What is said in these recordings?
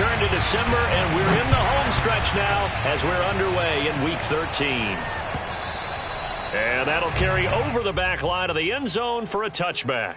return to December, and we're in the home stretch now as we're underway in Week 13. And that'll carry over the back line of the end zone for a touchback.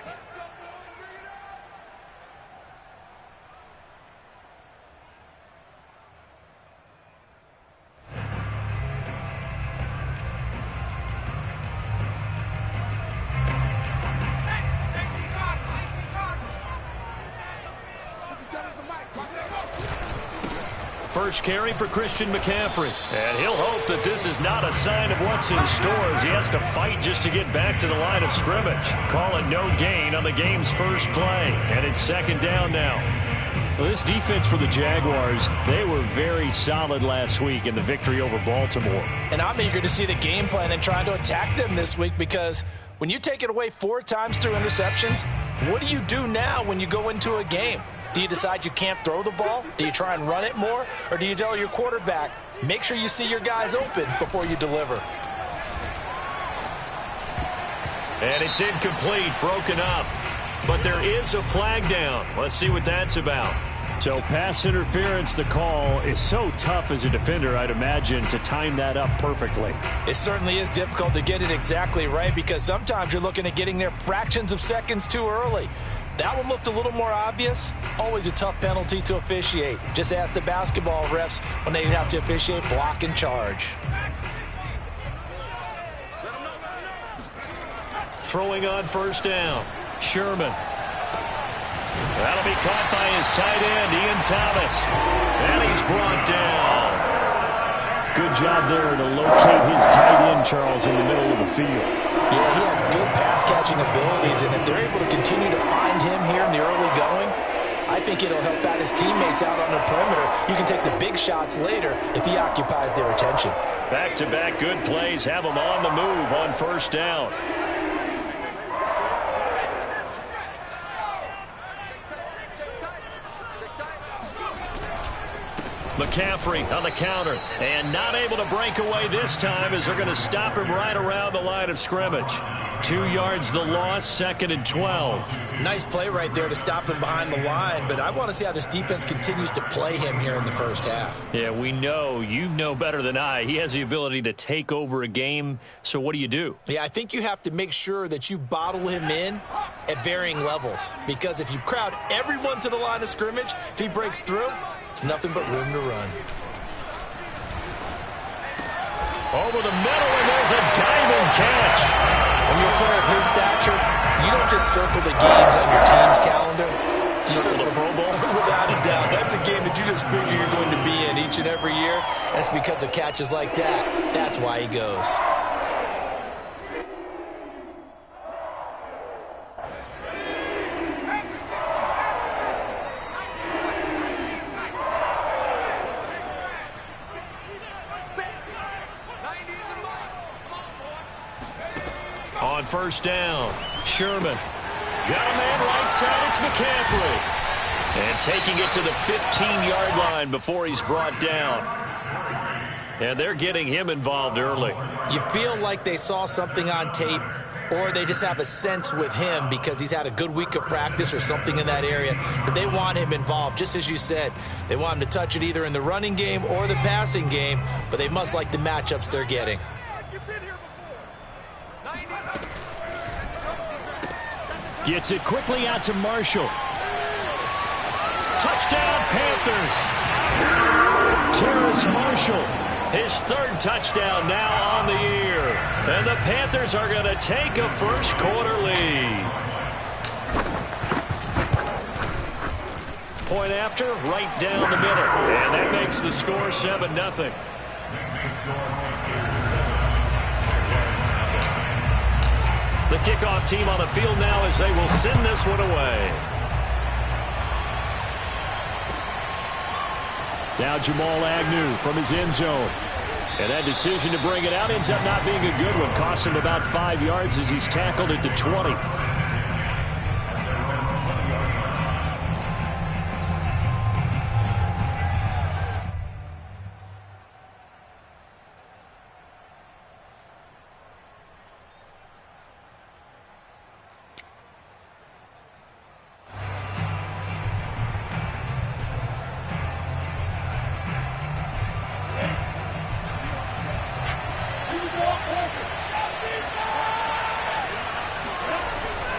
First carry for Christian McCaffrey. And he'll hope that this is not a sign of what's in store as he has to fight just to get back to the line of scrimmage. Call it no gain on the game's first play. And it's second down now. Well, this defense for the Jaguars, they were very solid last week in the victory over Baltimore. And I'm eager to see the game plan and trying to attack them this week, because when you take it away 4 times through interceptions, what do you do now when you go into a game? Do you decide you can't throw the ball? Do you try and run it more? Or do you tell your quarterback, make sure you see your guys open before you deliver? And it's incomplete, broken up. But there is a flag down. Let's see what that's about. So pass interference, the call is so tough as a defender, I'd imagine, to time that up perfectly. It certainly is difficult to get it exactly right, because sometimes you're looking at getting there fractions of seconds too early. That one looked a little more obvious. Always a tough penalty to officiate. Just ask the basketball refs when they have to officiate block and charge. Throwing on first down. Sherman. That'll be caught by his tight end, Ian Thomas. And he's brought down. Good job there to locate his tight end, Charles, in the middle of the field. Yeah, he has good pass-catching abilities, and if they're able to continue to find him here in the early going, I think it'll help out his teammates out on the perimeter. You can take the big shots later if he occupies their attention. Back-to-back good plays have him on the move on first down. McCaffrey on the counter, and not able to break away this time as they're going to stop him right around the line of scrimmage. 2 yards the loss, 2nd and 12. Nice play right there to stop him behind the line, but I want to see how this defense continues to play him here in the first half. Yeah, we know, you know better than I, he has the ability to take over a game, so what do you do? Yeah, I think you have to make sure that you bottle him in at varying levels, because if you crowd everyone to the line of scrimmage, if he breaks through, it's nothing but room to run. Over the middle, and there's a diamond catch. When you're a player of his stature, you don't just circle the games on your team's calendar. You circle the Pro Bowl. Without a doubt. That's a game that you just figure you're going to be in each and every year. And it's because of catches like that. That's why he goes. On first down, Sherman. Got a man right side, it's McCaffrey. And taking it to the 15-yard line before he's brought down. And they're getting him involved early. You feel like they saw something on tape, or they just have a sense with him because he's had a good week of practice or something in that area that they want him involved. Just as you said, they want him to touch it either in the running game or the passing game, but they must like the matchups they're getting. Gets it quickly out to Marshall. Touchdown, Panthers. Terrace Marshall. His 3rd touchdown now on the year. And the Panthers are going to take a first-quarter lead. Point after, right down the middle. And that makes the score 7-0. The kickoff team on the field now as they will send this one away. Now Jamal Agnew from his end zone. And that decision to bring it out ends up not being a good one. Cost him about 5 yards as he's tackled at the 20.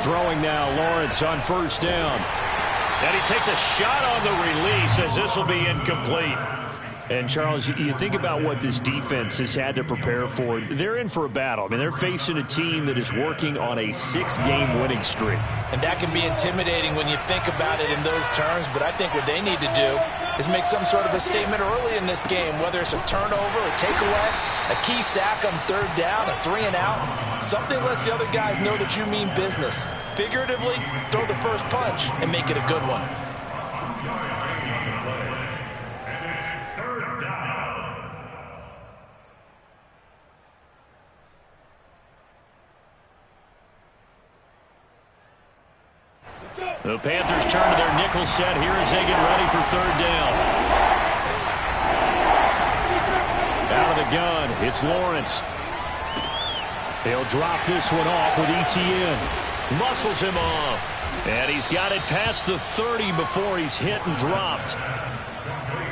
Throwing now, Lawrence on first down. And he takes a shot on the release as this will be incomplete. And, Charles, you think about what this defense has had to prepare for. They're in for a battle. I mean, they're facing a team that is working on a 6-game winning streak. And that can be intimidating when you think about it in those terms, but I think what they need to do is make some sort of a statement early in this game, whether it's a turnover, a takeaway, a key sack on third down, a 3-and-out, something lets the other guys know that you mean business. Figuratively, throw the first punch and make it a good one. The Panthers turn to their nickel set here as they get ready for third down. Out of the gun, it's Lawrence. He'll drop this one off with Etienne. Muscles him off. And he's got it past the 30 before he's hit and dropped.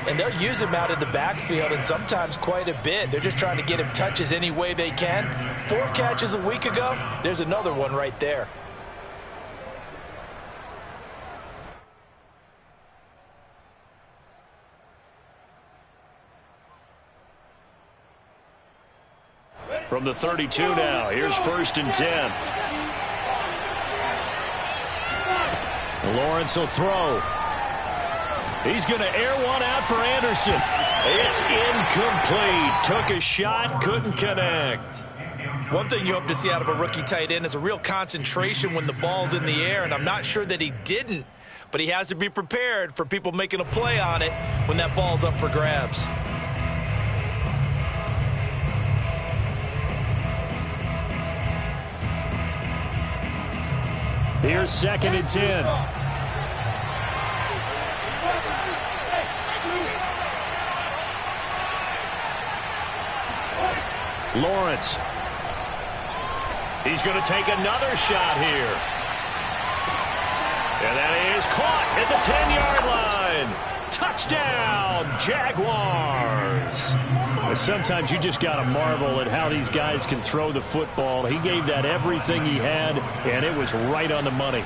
And they'll use him out in the backfield, and sometimes quite a bit. They're just trying to get him touches any way they can. 4 catches a week ago. There's another one right there. From the 32 now, here's 1st and 10. Lawrence will throw. He's going to air one out for Anderson. It's incomplete. Took a shot, couldn't connect. One thing you hope to see out of a rookie tight end is a real concentration when the ball's in the air, and I'm not sure that he didn't, but he has to be prepared for people making a play on it when that ball's up for grabs. Here's 2nd and 10. Lawrence. He's going to take another shot here. And that is caught at the 10-yard line. Touchdown, Jaguars. Sometimes you just got to marvel at how these guys can throw the football. He gave that everything he had, and it was right on the money.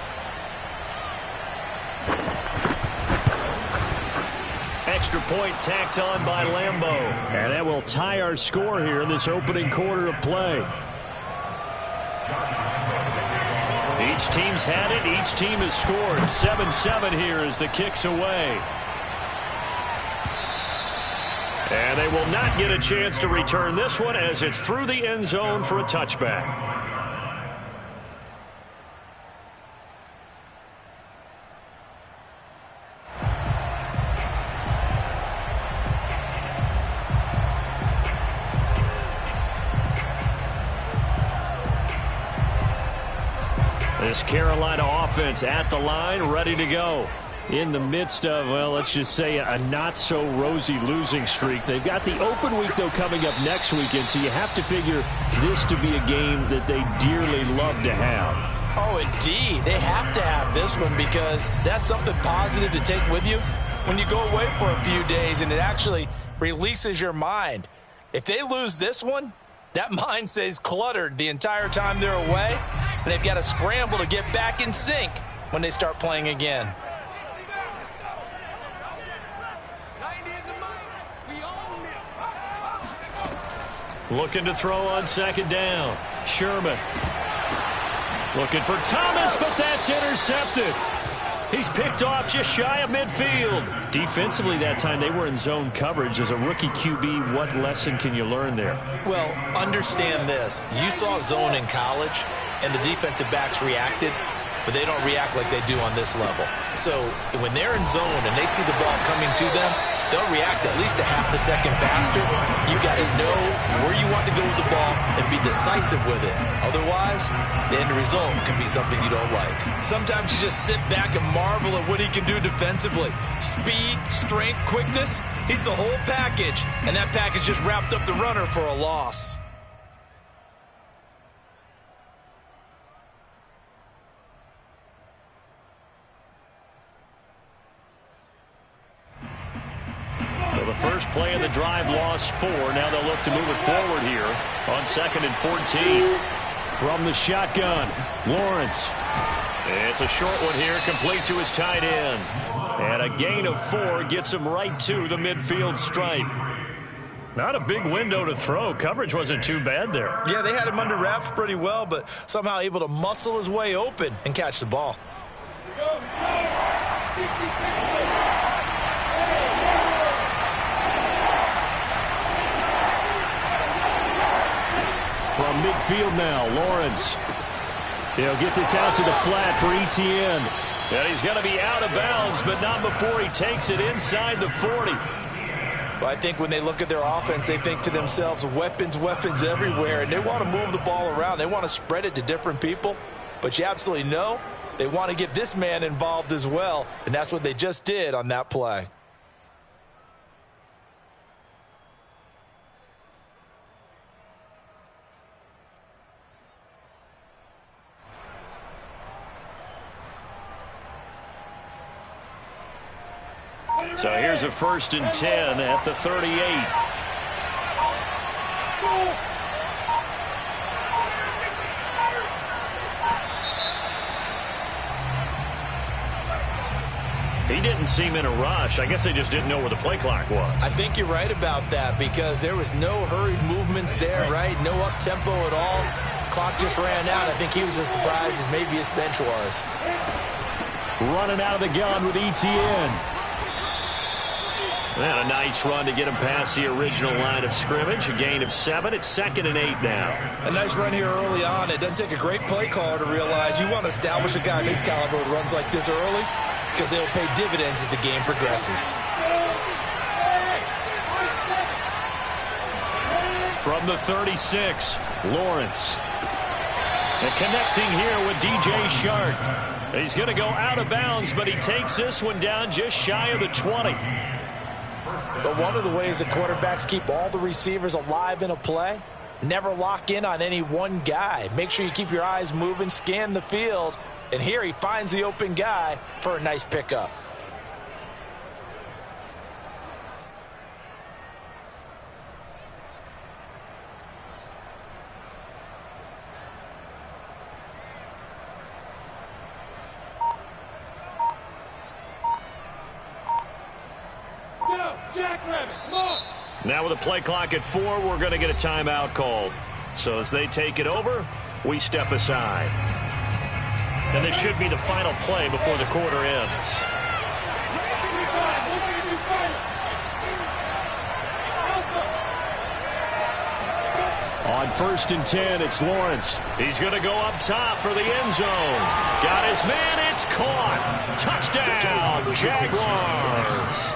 Extra point tacked on by Lambeau. And that will tie our score here in this opening quarter of play. Each team's had it. Each team has scored. 7-7 here as the kick's away. And they will not get a chance to return this one as it's through the end zone for a touchback. This Carolina offense at the line, ready to go. In the midst of, well, let's just say a not-so-rosy losing streak. They've got the open week, though, coming up next weekend, so you have to figure this to be a game that they dearly love to have. Oh, indeed. They have to have this one because that's something positive to take with you when you go away for a few days, and it actually releases your mind. If they lose this one, that mind stays cluttered the entire time they're away, and they've got to scramble to get back in sync when they start playing again. Looking to throw on 2nd down. Sherman. Looking for Thomas, but that's intercepted. He's picked off just shy of midfield. Defensively that time, they were in zone coverage. As a rookie QB, what lesson can you learn there? Well, understand this. You saw zone in college, and the defensive backs reacted, but they don't react like they do on this level. So when they're in zone and they see the ball coming to them, they'll react at least a half a second faster. You got to know where you want to go with the ball and be decisive with it. Otherwise, the end result can be something you don't like. Sometimes you just sit back and marvel at what he can do defensively. Speed, strength, quickness, he's the whole package. And that package just wrapped up the runner for a loss. The first play of the drive lost 4. Now they'll look to move it forward here on 2nd and 14. From the shotgun, Lawrence. It's a short one here, complete to his tight end. And a gain of 4 gets him right to the midfield stripe. Not a big window to throw. Coverage wasn't too bad there. Yeah, they had him under wraps pretty well, but somehow able to muscle his way open and catch the ball. From midfield now, Lawrence. He'll get this out to the flat for Etienne. And he's going to be out of bounds, but not before he takes it inside the 40. But I think when they look at their offense, they think to themselves, weapons everywhere, and they want to move the ball around. They want to spread it to different people, but you absolutely know they want to get this man involved as well, and that's what they just did on that play. So here's a 1st and 10 at the 38. He didn't seem in a rush. I guess they just didn't know where the play clock was. I think you're right about that because there was no hurried movements there, right? No up-tempo at all. Clock just ran out. I think he was as surprised as maybe his bench was. Running out of the gun with Etienne. And a nice run to get him past the original line of scrimmage. A gain of 7. It's 2nd and 8 now. A nice run here early on. It doesn't take a great play caller to realize you want to establish a guy of his caliber who runs like this early because they'll pay dividends as the game progresses. From the 36, Lawrence. And connecting here with DJ Shark. He's going to go out of bounds, but he takes this one down just shy of the 20. But one of the ways that quarterbacks keep all the receivers alive in a play, never lock in on any one guy. Make sure you keep your eyes moving, scan the field, and here he finds the open guy for a nice pickup. Now with a play clock at 4, we're going to get a timeout called. So as they take it over, we step aside. And this should be the final play before the quarter ends. On 1st and 10, it's Lawrence. He's going to go up top for the end zone. Got his man, it's caught. Touchdown, Jaguars.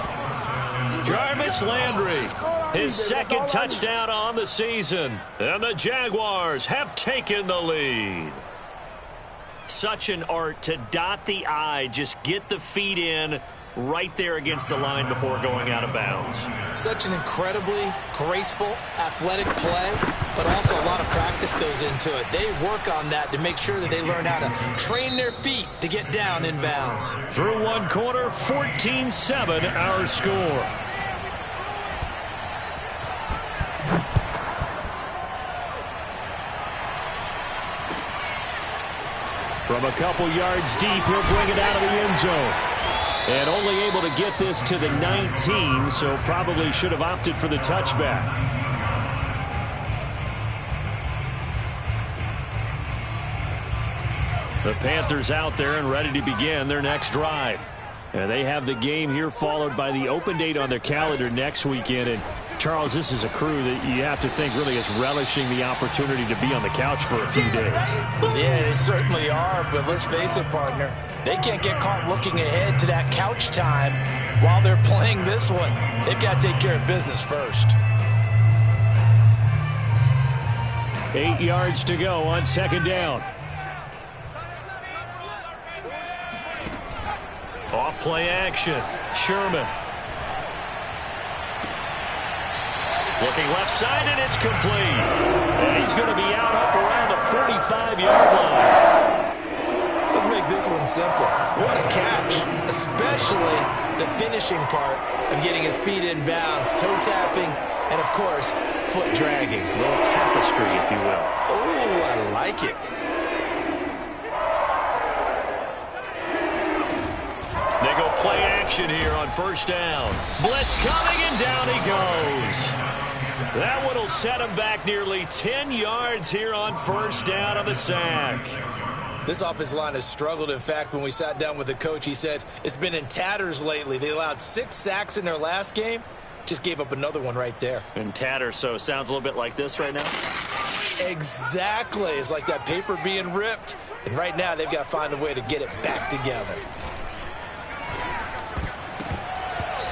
Jarvis Landry, his 2nd touchdown on the season. And the Jaguars have taken the lead. Such an art to dot the I, just get the feet in right there against the line before going out of bounds. Such an incredibly graceful, athletic play, but also a lot of practice goes into it. They work on that to make sure that they learn how to train their feet to get down in bounds. Through one quarter, 14-7 our score. From a couple yards deep, he'll bring it out of the end zone. And only able to get this to the 19, so probably should have opted for the touchback. The Panthers out there and ready to begin their next drive. And they have the game here followed by the open date on their calendar next weekend. And Charles, this is a crew that you have to think really is relishing the opportunity to be on the couch for a few days. Yeah, they certainly are, but let's face it, partner. They can't get caught looking ahead to that couch time while they're playing this one. They've got to take care of business first. 8 yards to go on 2nd down. Off play action. Sherman. Looking left side, and it's complete. And he's going to be out up around the 45-yard line. Let's make this one simple. What a catch, especially the finishing part of getting his feet in bounds, toe tapping, and, of course, foot dragging. A little tapestry, if you will. Oh, I like it. They go play action here on first down. Blitz coming, and down he goes. That one will set him back nearly 10 yards here on first down on the sack. This offensive line has struggled. In fact, when we sat down with the coach, he said it's been in tatters lately. They allowed 6 sacks in their last game. Just gave up another one right there. In tatters, so it sounds a little bit like this right now? Exactly. It's like that paper being ripped. And right now, they've got to find a way to get it back together.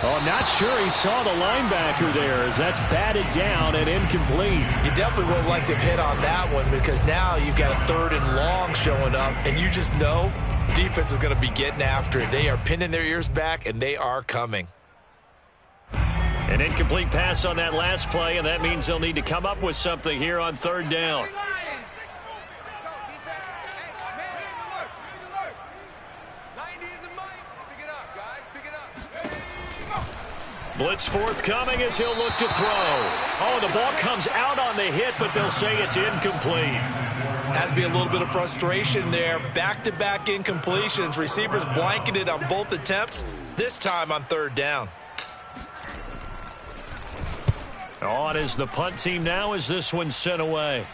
Oh, I'm not sure he saw the linebacker there as that's batted down and incomplete. You definitely would like to have hit on that one because now you've got a 3rd and long showing up, and you just know defense is going to be getting after it. They are pinning their ears back, and they are coming. An incomplete pass on that last play, and that means they'll need to come up with something here on 3rd down. Blitz forthcoming as he'll look to throw. Oh, the ball comes out on the hit, but they'll say it's incomplete. Has to be a little bit of frustration there. Back-to-back incompletions. Receivers blanketed on both attempts, this time on 3rd down. On is the punt team now as this one's sent away.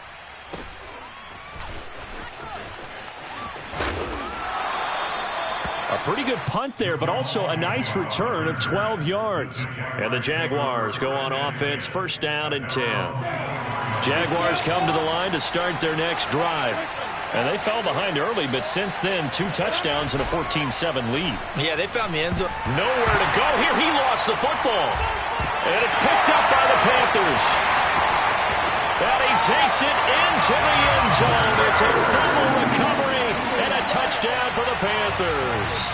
A pretty good punt there, but also a nice return of 12 yards. And the Jaguars go on offense, first down and 10. Jaguars come to the line to start their next drive. And they fell behind early, but since then, 2 touchdowns and a 14-7 lead. Yeah, they found the end zone. Nowhere to go here. He lost the football. And it's picked up by the Panthers. And he takes it into the end zone. It's a fumble recovery and a touchdown for the Panthers.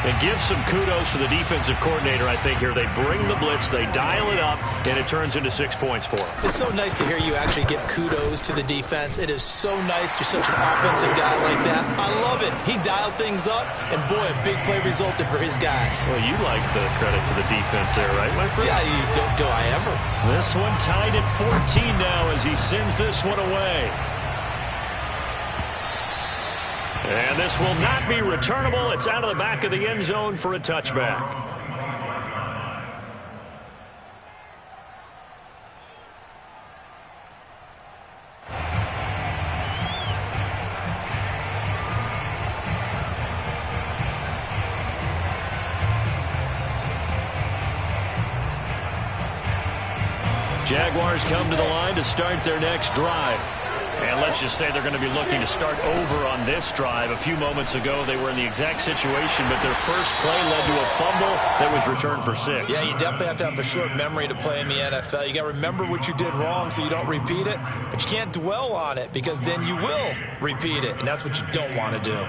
And give some kudos to the defensive coordinator, I think, here. They bring the blitz, they dial it up, and it turns into 6 points for them. It's so nice to hear you actually give kudos to the defense. It is so nice. You're such an offensive guy like that. I love it. He dialed things up, and boy, a big play resulted for his guys. Well, you like the credit to the defense there, right, my friend? Yeah, do I ever? This one tied at 14 now as he sends this one away. And this will not be returnable. It's out of the back of the end zone for a touchback. Jaguars come to the line to start their next drive. And let's just say they're going to be looking to start over on this drive. A few moments ago, they were in the exact situation, but their first play led to a fumble that was returned for 6. Yeah, you definitely have to have a short memory to play in the NFL. You got to remember what you did wrong so you don't repeat it, but you can't dwell on it because then you will repeat it, and that's what you don't want to do.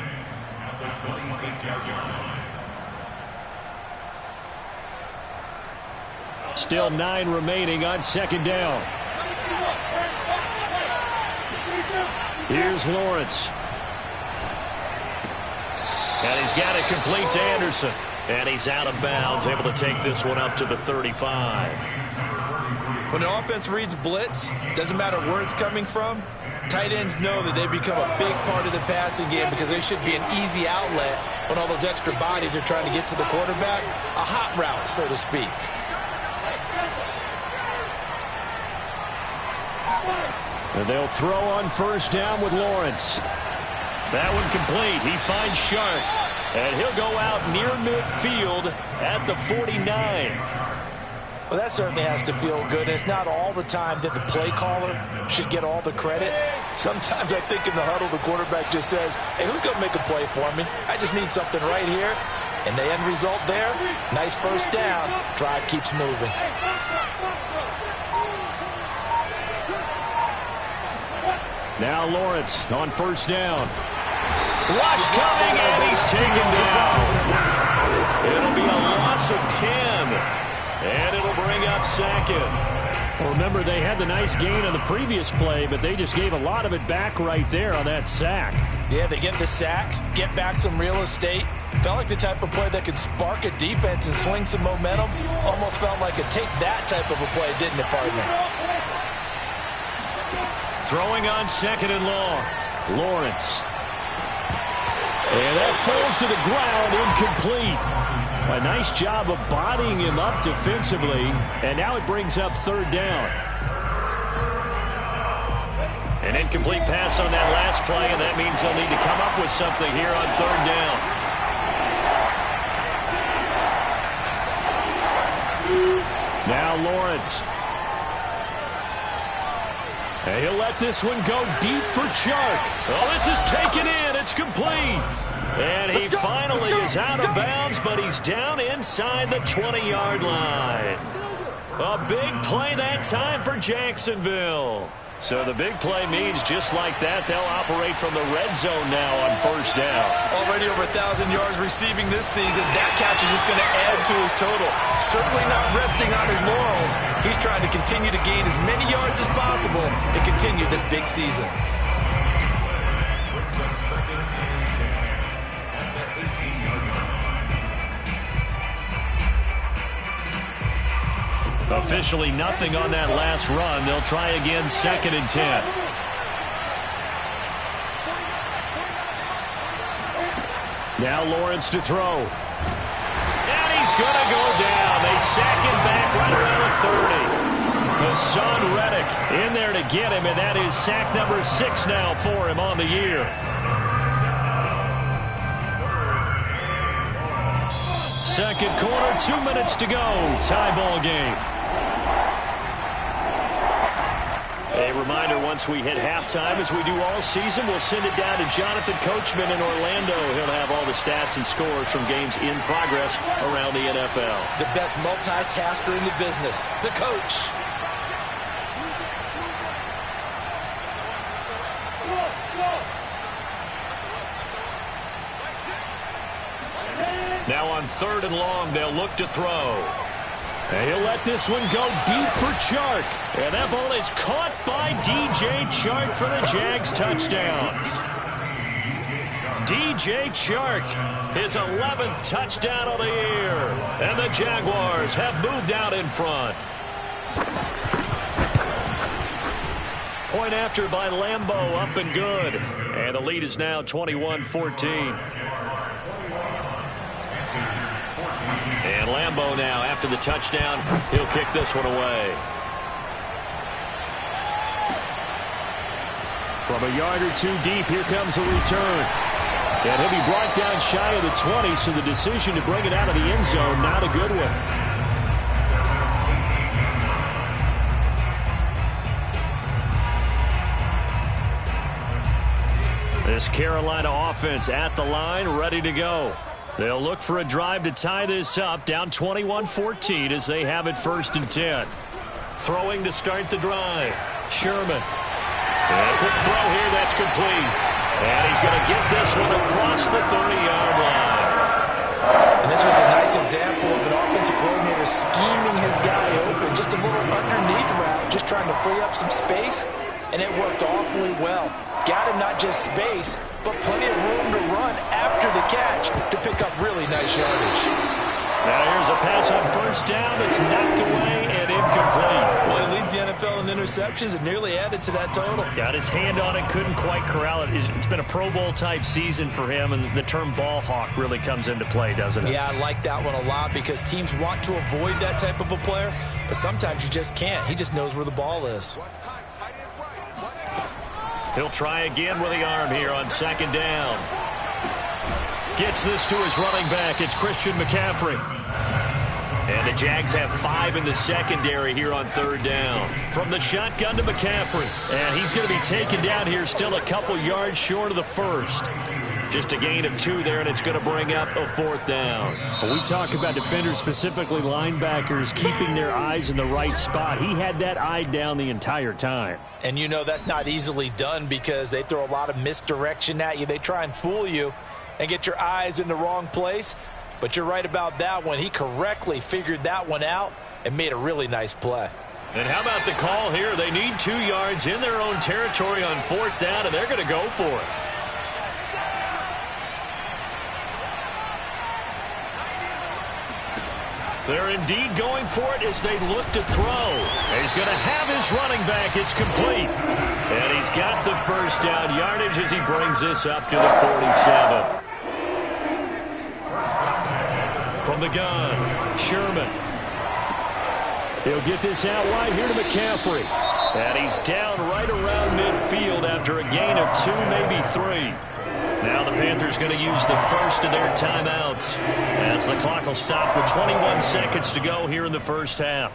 Still 9 remaining on second down. Here's Lawrence. And he's got it complete to Anderson. And he's out of bounds, able to take this one up to the 35. When an offense reads blitz, doesn't matter where it's coming from, tight ends know that they become a big part of the passing game because they should be an easy outlet when all those extra bodies are trying to get to the quarterback. A hot route, so to speak. And they'll throw on first down with Lawrence. That one complete. He finds Sharp. And he'll go out near midfield at the 49. Well, that certainly has to feel good. It's not all the time that the play caller should get all the credit. Sometimes I think in the huddle, the quarterback just says, hey, who's going to make a play for me? I just need something right here. And the end result there, nice first down. Drive keeps moving. Now Lawrence on first down. Rush coming, and he's taken down. It'll be a loss of 10. And it'll bring up second. Well, remember, they had the nice gain on the previous play, but they just gave a lot of it back right there on that sack. Yeah, they get the sack, get back some real estate. Felt like the type of play that could spark a defense and swing some momentum. Almost felt like a take that type of a play, didn't it, partner? Throwing on 2nd and long. Lawrence. And that falls to the ground, incomplete. A nice job of bodying him up defensively, and now it brings up 3rd down. An incomplete pass on that last play, and that means they'll need to come up with something here on 3rd down. Now Lawrence. And he'll let this one go deep for Chark. Oh, this is taken in. It's complete. And he finally is out of bounds, but he's down inside the 20-yard line. A big play that time for Jacksonville. So the big play means just like that, they'll operate from the red zone now on 1st down. Already over 1,000 yards receiving this season. That catch is just going to add to his total. Certainly not resting on his laurels. He's trying to continue to gain as many yards as possible and continue this big season. Officially nothing on that last run. They'll try again 2nd and 10. Now Lawrence to throw. And he's going to go down. They sack him back right around the 30. Hassan Reddick in there to get him, and that is sack number 6 now for him on the year. Second quarter, 2 minutes to go. Tie ball game. A reminder, once we hit halftime, as we do all season, we'll send it down to Jonathan Coachman in Orlando. He'll have all the stats and scores from games in progress around the NFL. The best multitasker in the business, the coach. Now on 3rd and long, they'll look to throw. And he'll let this one go deep for Chark. And that ball is caught by DJ Chark for the Jags touchdown. DJ Chark, his 11th touchdown of the year. And the Jaguars have moved out in front. Point after by Lambeau, up and good. And the lead is now 21-14. And Lambeau now, after the touchdown, he'll kick this one away. From a yard or two deep, here comes a return. And he'll be brought down shy of the 20, so the decision to bring it out of the end zone, not a good one. This Carolina offense at the line, ready to go. They'll look for a drive to tie this up, down 21-14 as they have it 1st and 10. Throwing to start the drive. Sherman. And a quick throw here, that's complete. And he's going to get this one across the 30-yard line. And this was a nice example of an offensive coordinator scheming his guy open. Just a little underneath route, just trying to free up some space. And it worked awfully well. Got him not just space, but plenty of room to run after the catch to pick up really nice yardage. Now here's a pass on 1st down. It's knocked away and incomplete. Well, he leads the NFL in interceptions and nearly added to that total. Got his hand on it, couldn't quite corral it. It's been a Pro Bowl type season for him, and the term ball hawk really comes into play, doesn't it? Yeah, I like that one a lot because teams want to avoid that type of a player, but sometimes you just can't. He just knows where the ball is. He'll try again with the arm here on 2nd down. Gets this to his running back. It's Christian McCaffrey. And the Jags have 5 in the secondary here on 3rd down. From the shotgun to McCaffrey. And he's going to be taken down here still a couple yards short of the 1st. Just a gain of 2 there, and it's going to bring up a 4th down. When we talk about defenders, specifically linebackers, keeping their eyes in the right spot, he had that eye down the entire time. And you know that's not easily done because they throw a lot of misdirection at you. They try and fool you and get your eyes in the wrong place. But you're right about that one. He correctly figured that one out and made a really nice play. And how about the call here? They need 2 yards in their own territory on 4th down, and they're going to go for it. They're indeed going for it as they look to throw. He's going to have his running back. It's complete. And he's got the first down yardage as he brings this up to the 47. From the gun, Sherman. He'll get this out wide here to McCaffrey. And he's down right around midfield after a gain of 2, maybe 3. Now the Panthers going to use the first of their timeouts as the clock will stop with 21 seconds to go here in the first half.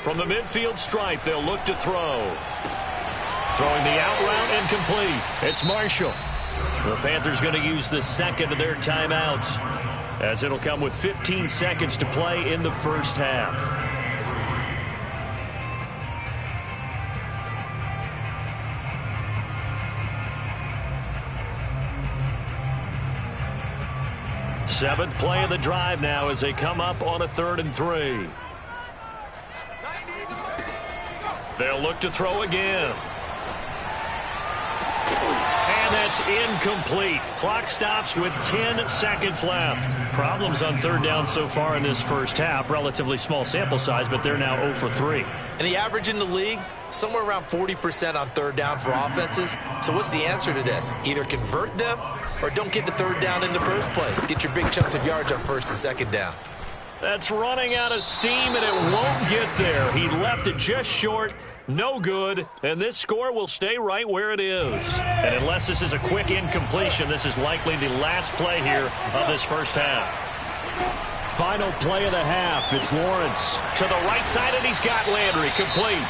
From the midfield stripe, they'll look to throw. Throwing the out route and complete. It's Marshall. The Panthers going to use the second of their timeouts, as it'll come with 15 seconds to play in the first half. Seventh play of the drive now as they come up on a 3rd and 3. They'll look to throw again. And that's incomplete. Clock stops with 10 seconds left. Problems on 3rd down so far in this first half. Relatively small sample size, but they're now 0 for 3. And the average in the league, somewhere around 40% on 3rd down for offenses. So what's the answer to this? Either convert them or don't get the 3rd down in the first place. Get your big chunks of yards on 1st and 2nd down. That's running out of steam, and it won't get there. He left it just short. No good, and this score will stay right where it is. And unless this is a quick incompletion, this is likely the last play here of this first half. Final play of the half. It's Lawrence to the right side, and he's got Landry complete.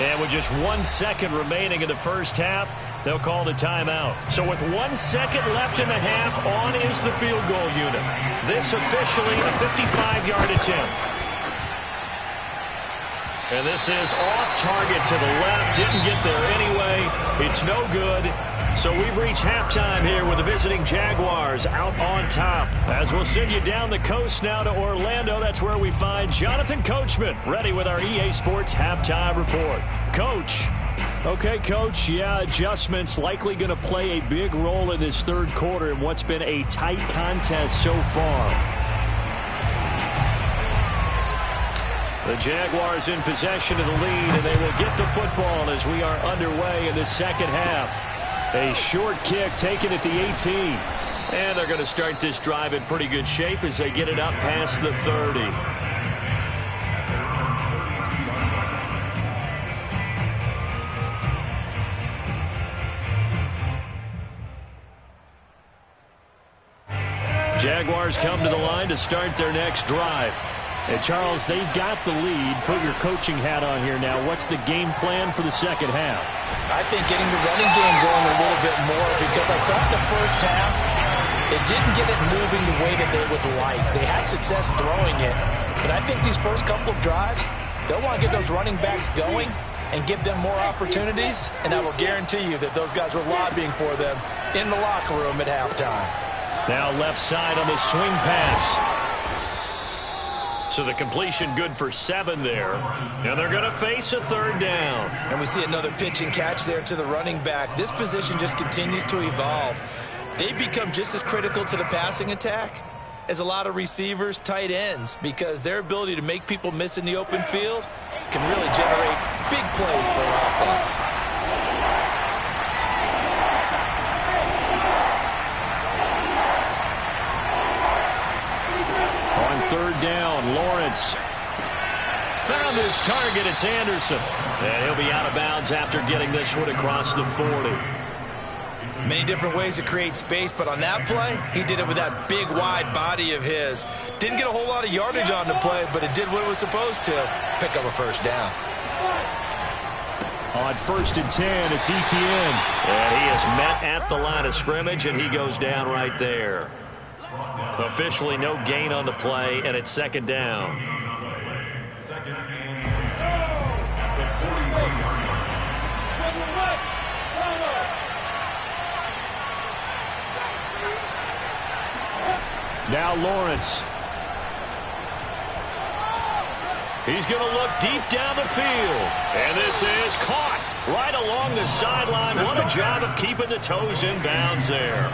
And with just 1 second remaining in the first half, they'll call the timeout. So with 1 second left in the half, on is the field goal unit. This officially a 55-yard attempt. And this is off target to the left. Didn't get there anyway. It's no good. So we've reached halftime here with the visiting Jaguars out on top. As we'll send you down the coast now to Orlando. That's where we find Jonathan Coachman ready with our EA Sports halftime report. Coach. Okay, Coach. Yeah, adjustments likely going to play a big role in this 3rd quarter in what's been a tight contest so far. The Jaguars in possession of the lead, and they will get the football as we are underway in the second half. A short kick taken at the 18. And they're going to start this drive in pretty good shape as they get it up past the 30. Jaguars come to the line to start their next drive. And Charles, they've got the lead. Put your coaching hat on here now. What's the game plan for the second half? I think getting the running game going a little bit more, because I thought the first half, it didn't get it moving the way that they would like. They had success throwing it, but I think these first couple of drives, they'll want to get those running backs going and give them more opportunities, and I will guarantee you that those guys were lobbying for them in the locker room at halftime. Now left side on the swing pass. So the completion good for 7 there. And they're going to face a 3rd down. And we see another pitch and catch there to the running back. This position just continues to evolve. They become just as critical to the passing attack as a lot of receivers, tight ends, because their ability to make people miss in the open field can really generate big plays for an offense. On 3rd down, Lawrence found his target. It's Anderson. And he'll be out of bounds after getting this one across the 40. Many different ways to create space, but on that play, he did it with that big, wide body of his. Didn't get a whole lot of yardage on the play, but it did what it was supposed to. Pick up a first down. On 1st and 10, it's Etienne. And he is met at the line of scrimmage, and he goes down right there. Officially no gain on the play, and it's 2nd down. Now Lawrence. He's going to look deep down the field. And this is caught right along the sideline. What a job of keeping the toes in bounds there.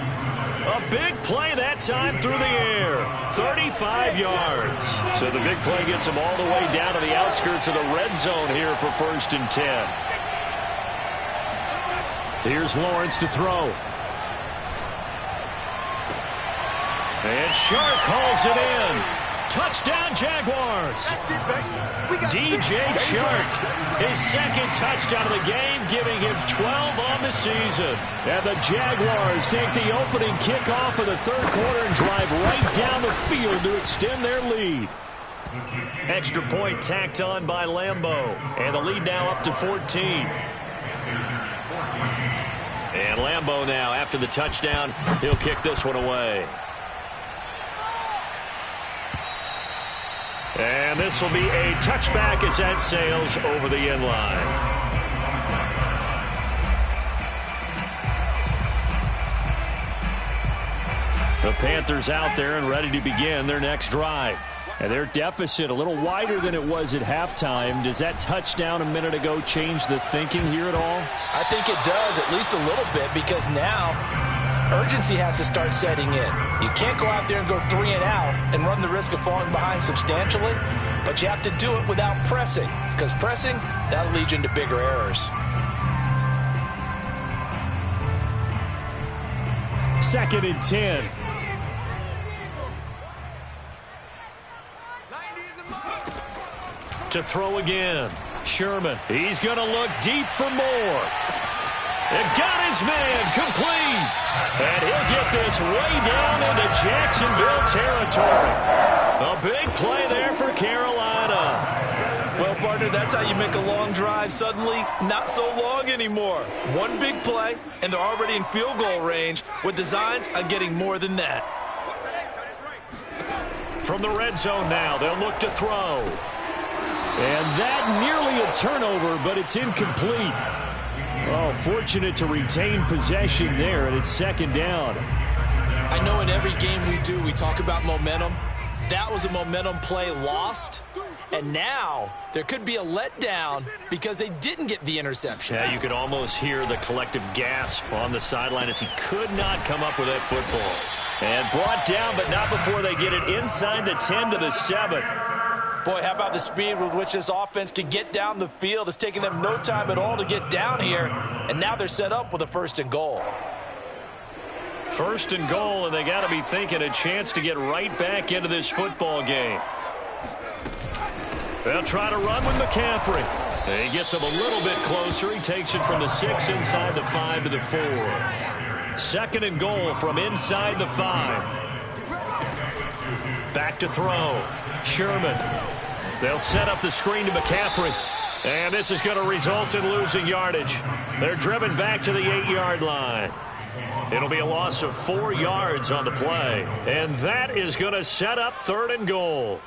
A big play that time through the air. 35 yards. So the big play gets him all the way down to the outskirts of the red zone here for 1st and 10. Here's Lawrence to throw. And Shark calls it in. Touchdown, Jaguars. DJ Chark, his second touchdown of the game, giving him 12 on the season. And the Jaguars take the opening kickoff of the 3rd quarter and drive right down the field to extend their lead. Extra point tacked on by Lambeau. And the lead now up to 14. And Lambeau now, after the touchdown, he'll kick this one away. And this will be a touchback as that sails over the end line. The Panthers out there and ready to begin their next drive. And their deficit a little wider than it was at halftime. Does that touchdown a minute ago change the thinking here at all? I think it does, at least a little bit, because now urgency has to start setting in. You can't go out there and go 3 and out and run the risk of falling behind substantially, but you have to do it without pressing, because pressing, that'll lead you into bigger errors. 2nd and 10. To throw again. Sherman. He's going to look deep for more. And got his man complete. And he'll get this way down into Jacksonville territory. A big play there for Carolina. Well, partner, that's how you make a long drive suddenly not so long anymore. One big play, and they're already in field goal range with designs on getting more than that. From the red zone now, they'll look to throw. And that nearly a turnover, but it's incomplete. Oh, fortunate to retain possession there, and it's 2nd down. I know in every game we do, we talk about momentum. That was a momentum play lost. And now there could be a letdown because they didn't get the interception. Yeah, you could almost hear the collective gasp on the sideline as he could not come up with that football. And brought down, but not before they get it inside the 10 to the 7. Boy, how about the speed with which this offense can get down the field? It's taken them no time at all to get down here, and now they're set up with a 1st and goal. 1st and goal, and they got to be thinking a chance to get right back into this football game. They'll try to run with McCaffrey. He gets him a little bit closer. He takes it from the 6 inside the 5 to the 4. 2nd and goal from inside the 5. Back to throw. Sherman. They'll set up the screen to McCaffrey. And this is going to result in losing yardage. They're driven back to the 8-yard line. It'll be a loss of 4 yards on the play. And that is going to set up 3rd and goal.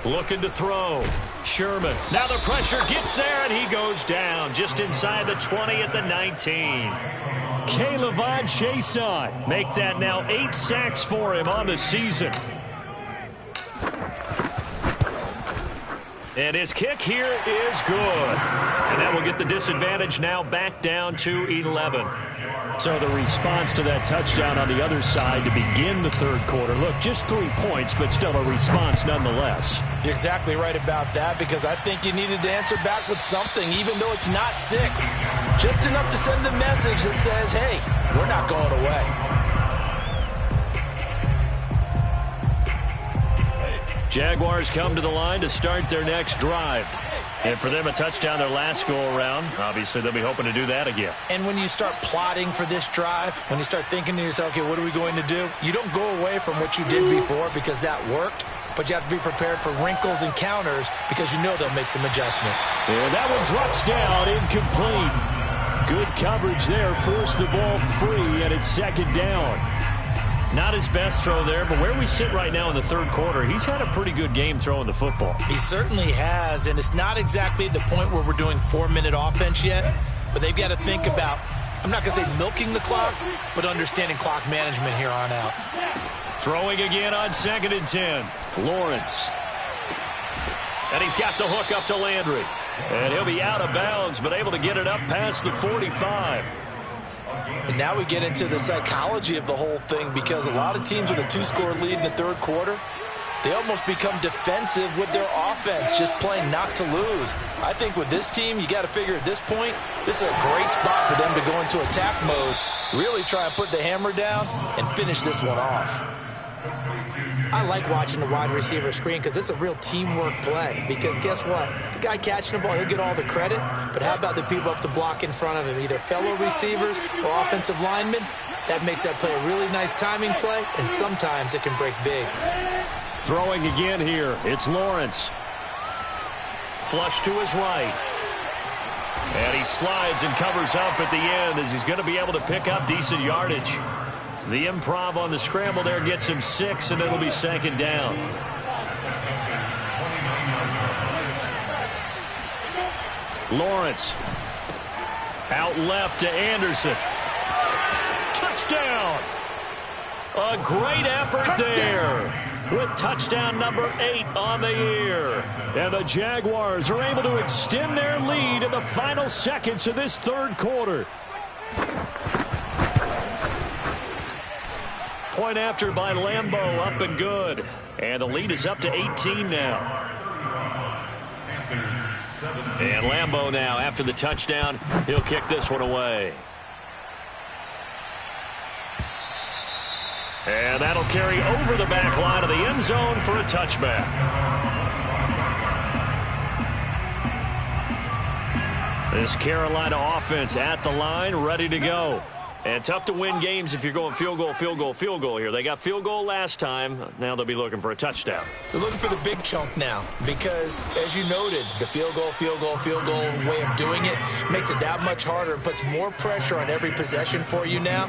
Looking to throw. Sherman. Now the pressure gets there, and he goes down just inside the 20 at the 19. K'Lavon Chaisson. Make that now 8 sacks for him on the season. And his kick here is good. And that will get the disadvantage now back down to 11. So the response to that touchdown on the other side to begin the 3rd quarter. Look, just 3 points, but still a response nonetheless. You're exactly right about that, because I think you needed to answer back with something, even though it's not 6. Just enough to send a message that says, hey, we're not going away. Jaguars come to the line to start their next drive. And for them, a touchdown their last go-around. Obviously, they'll be hoping to do that again. And when you start plotting for this drive, when you start thinking to yourself, okay, what are we going to do? You don't go away from what you did before because that worked. but you have to be prepared for wrinkles and counters because you know they'll make some adjustments. And that one drops down, incomplete. Good coverage there, forced the ball free, and it's second down. Not his best throw there, but where we sit right now in the third quarter, he's had a pretty good game throwing the football. He certainly has, and it's not exactly the point where we're doing 4-minute offense yet, but they've got to think about, I'm not going to say milking the clock, but understanding clock management here on out. Throwing again on 2nd and 10. Lawrence. And he's got the hook up to Landry. And he'll be out of bounds, but able to get it up past the 45. And now we get into the psychology of the whole thing, because a lot of teams with a 2-score lead in the third quarter, they almost become defensive with their offense, just playing not to lose. I think with this team, you got to figure at this point, this is a great spot for them to go into attack mode, really try and put the hammer down and finish this one off. I like watching the wide receiver screen because it's a real teamwork play. Because guess what? The guy catching the ball, he'll get all the credit. But how about the people up to block in front of him, either fellow receivers or offensive linemen? That makes that play a really nice timing play, and sometimes it can break big. Throwing again here. It's Lawrence. Flush to his right. And he slides and covers up at the end as he's going to be able to pick up decent yardage. The improv on the scramble there gets him 6, and it'll be second down. Lawrence. Out left to Anderson. Touchdown! A great effort there, with touchdown number 8 on the year. And the Jaguars are able to extend their lead in the final seconds of this third quarter. Point after by Lambeau, up and good. And the lead is up to 18 now. And Lambeau now, after the touchdown, he'll kick this one away. And that'll carry over the back line of the end zone for a touchback. This Carolina offense at the line, ready to go. And tough to win games if you're going field goal, field goal, field goal here. They got field goal last time. Now they'll be looking for a touchdown. They're looking for the big chunk now because, as you noted, the field goal way of doing it makes it that much harder and puts more pressure on every possession for you now.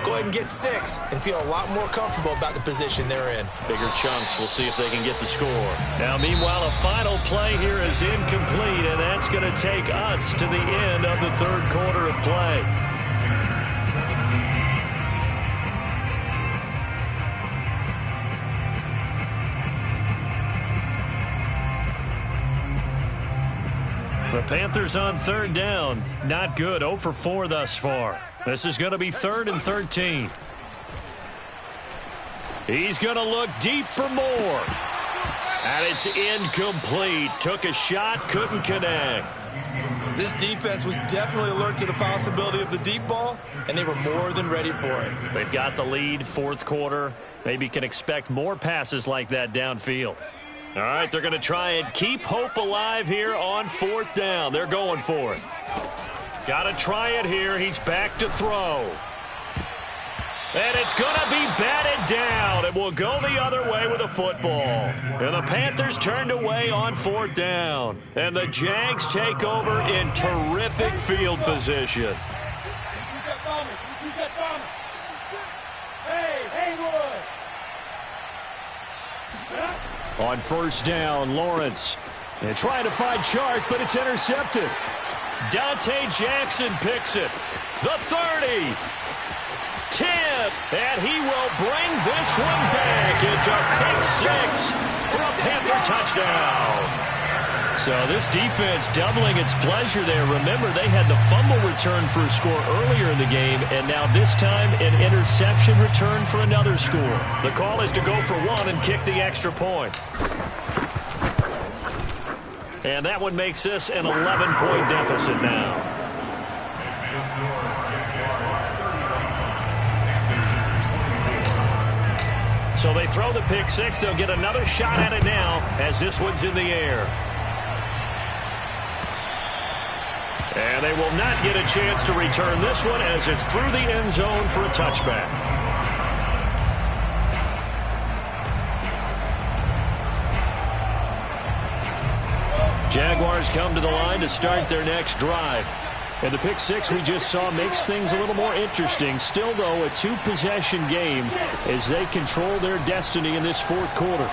Go ahead and get 6 and feel a lot more comfortable about the position they're in. Bigger chunks. We'll see if they can get the score. Now, meanwhile, a final play here is incomplete, and that's going to take us to the end of the third quarter of play. The Panthers on third down. Not good. 0 for 4 thus far. This is going to be 3rd and 13. He's going to look deep for more. And it's incomplete. Took a shot, couldn't connect. This defense was definitely alert to the possibility of the deep ball, and they were more than ready for it. They've got the lead, fourth quarter. Maybe can expect more passes like that downfield. All right, they're going to try and keep hope alive here on 4th down. They're going for it. Got to try it here. He's back to throw. And it's going to be batted down. It will go the other way with a football. And the Panthers turned away on 4th down. And the Jags take over in terrific field position. On 1st down, Lawrence. And trying to find Chark, but it's intercepted. Dante Jackson picks it. The 30. 10. And he will bring this one back. It's a pick 6 for a Panther touchdown. So this defense doubling its pleasure there. Remember, they had the fumble return for a score earlier in the game, and now this time an interception return for another score. The call is to go for 1 and kick the extra point. And that one makes this an 11-point deficit now. So they throw the pick 6. They'll get another shot at it now as this one's in the air. And they will not get a chance to return this one as it's through the end zone for a touchback. Jaguars come to the line to start their next drive. And the pick six we just saw makes things a little more interesting. Still, though, a two-possession game as they control their destiny in this fourth quarter.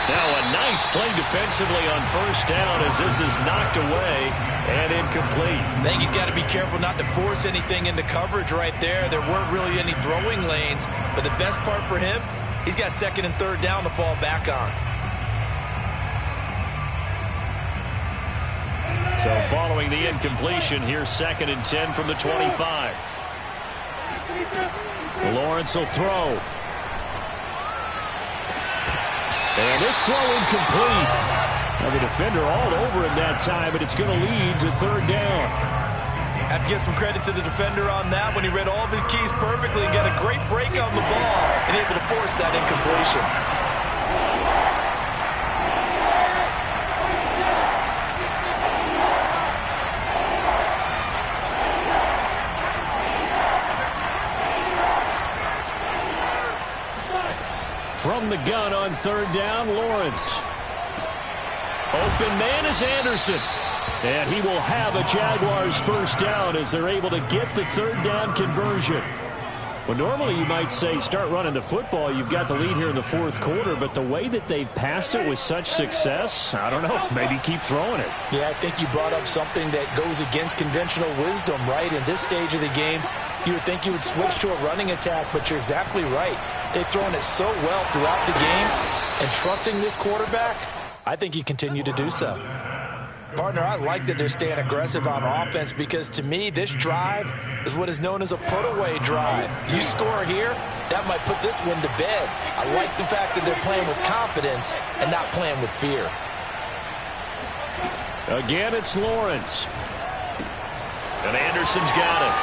Now a nice play defensively on first down as this is knocked away and incomplete. I think he's got to be careful not to force anything into coverage right there. There weren't really any throwing lanes, but the best part for him, he's got second and third down to fall back on. So following the incompletion, here's 2nd and 10 from the 25. Lawrence will throw. And this throw incomplete. Now the defender all over him that time, but it's going to lead to third down. Have to give some credit to the defender on that when he read all of his keys perfectly and got a great break on the ball and able to force that incompletion. From the gun on third down, Lawrence. Open man is Anderson. And he will have a Jaguars first down as they're able to get the third down conversion. Well, normally you might say start running the football. You've got the lead here in the fourth quarter, but the way that they've passed it with such success, I don't know, maybe keep throwing it. Yeah, I think you brought up something that goes against conventional wisdom, right? In this stage of the game, you would think you would switch to a running attack, but you're exactly right. They've thrown it so well throughout the game, and trusting this quarterback, I think you continue to do so. Partner, I like that they're staying aggressive on offense because, to me, this drive is what is known as a put-away drive. You score here, that might put this one to bed. I like the fact that they're playing with confidence and not playing with fear. Again, it's Lawrence. And Anderson's got it.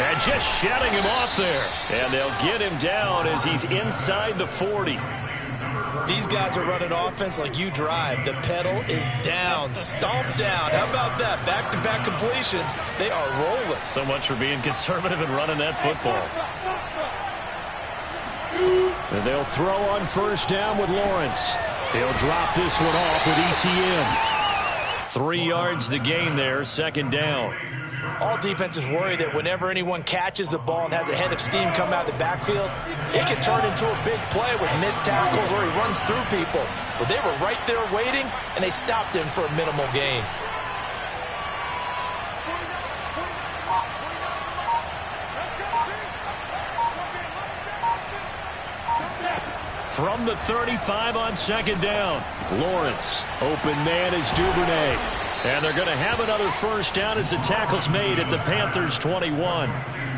And just shutting him off there. And they'll get him down as he's inside the 40. These guys are running offense like you drive. The pedal is down, stomped down. How about that? Back-to-back completions. They are rolling. So much for being conservative and running that football. And they'll throw on first down with Lawrence. He'll drop this one off with ETN. 3 yards the gain there, 2nd down. All defenses worry that whenever anyone catches the ball and has a head of steam come out of the backfield, it can turn into a big play with missed tackles or he runs through people. But they were right there waiting, and they stopped him for a minimal gain. From the 35 on 2nd down, Lawrence. Open man is Duvernay. And they're going to have another first down as the tackle's made at the Panthers' 21.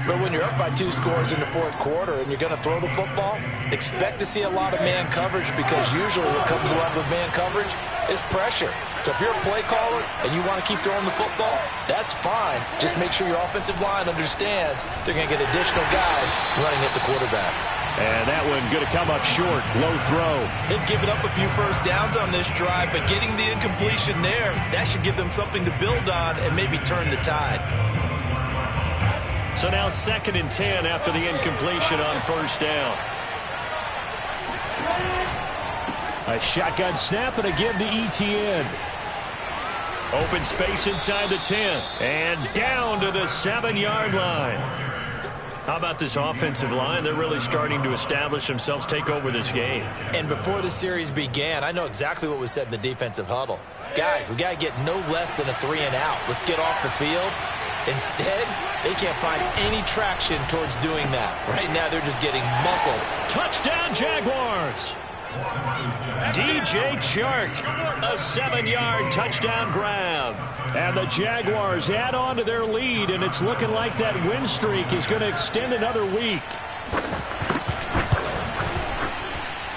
But when you're up by 2 scores in the fourth quarter and you're going to throw the football, expect to see a lot of man coverage because usually what comes along with man coverage is pressure. So if you're a play caller and you want to keep throwing the football, that's fine. Just make sure your offensive line understands they're going to get additional guys running at the quarterback. And that one going to come up short. Low throw. They've given up a few first downs on this drive, but getting the incompletion there, that should give them something to build on and maybe turn the tide. So now 2nd and 10 after the incompletion on first down. A shotgun snap and a give to ETN. Open space inside the 10. And down to the 7-yard line. How about this offensive line? They're really starting to establish themselves, take over this game. And before the series began, I know exactly what was said in the defensive huddle. Guys, we got to get no less than a 3-and-out. Let's get off the field. Instead, they can't find any traction towards doing that. Right now, they're just getting muscled. Touchdown, Jaguars! DJ Chark, a 7-yard touchdown grab. And the Jaguars add on to their lead, and it's looking like that win streak is going to extend another week.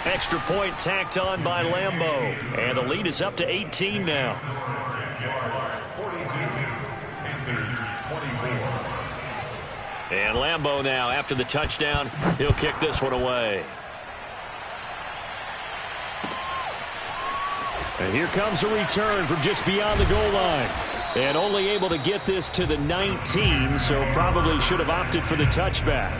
Extra point tacked on by Lambeau. And the lead is up to 18 now. And Lambeau now, after the touchdown, he'll kick this one away. And here comes a return from just beyond the goal line. And only able to get this to the 19, so probably should have opted for the touchback.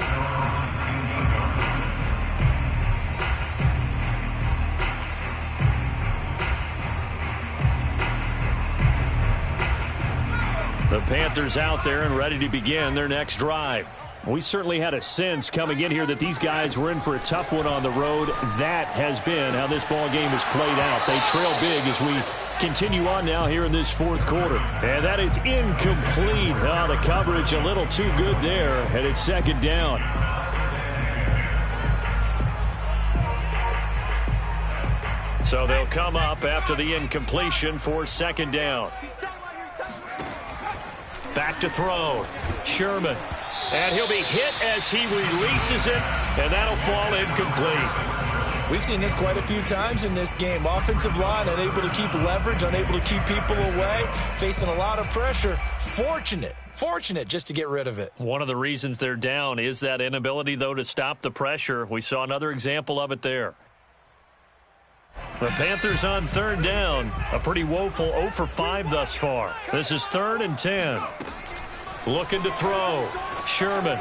Panthers out there and ready to begin their next drive. We certainly had a sense coming in here that these guys were in for a tough one on the road. That has been how this ball game has played out. They trail big as we continue on now here in this fourth quarter. And that is incomplete. Oh, the coverage a little too good there, and it's second down. So they'll come up after the incompletion for second down. Back to throw. Sherman. And he'll be hit as he releases it, and that'll fall incomplete. We've seen this quite a few times in this game. Offensive line unable to keep leverage, unable to keep people away, facing a lot of pressure. Fortunate just to get rid of it. One of the reasons they're down is that inability, though, to stop the pressure. We saw another example of it there. The Panthers on third down. A pretty woeful 0 for 5 thus far. This is 3rd and 10. Looking to throw. Sherman.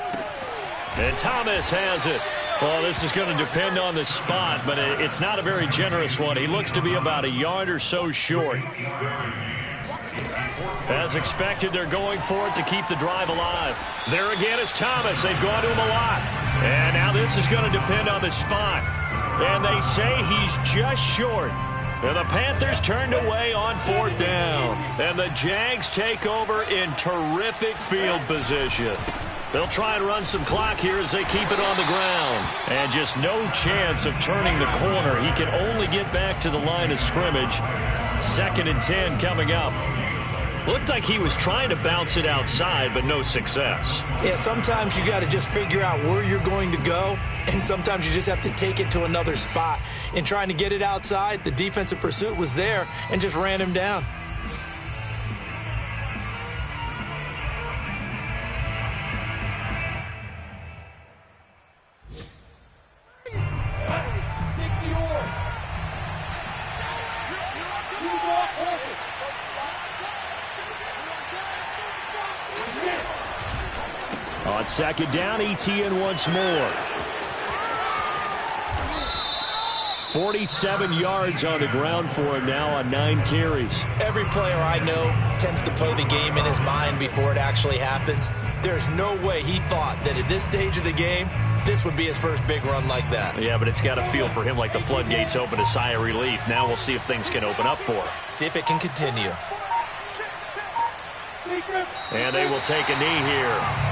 And Thomas has it. Well, this is going to depend on the spot, but it's not a very generous one. He looks to be about a yard or so short. As expected, they're going for it to keep the drive alive. There again is Thomas. They've gone to him a lot. And now this is going to depend on the spot. And they say he's just short. And the Panthers turned away on 4th down. And the Jags take over in terrific field position. They'll try and run some clock here as they keep it on the ground. And just no chance of turning the corner. He can only get back to the line of scrimmage. 2nd and 10 coming up. Looked like he was trying to bounce it outside, but no success. Yeah, sometimes you got to just figure out where you're going to go, and sometimes you just have to take it to another spot. In trying to get it outside, the defensive pursuit was there and just ran him down. On second down, ETN once more. 47 yards on the ground for him now on 9 carries. Every player I know tends to play the game in his mind before it actually happens. There's no way he thought that at this stage of the game, this would be his first big run like that. Yeah, but it's got to feel for him like the floodgates open, a sigh of relief. Now we'll see if things can open up for him. See if it can continue. And they will take a knee here.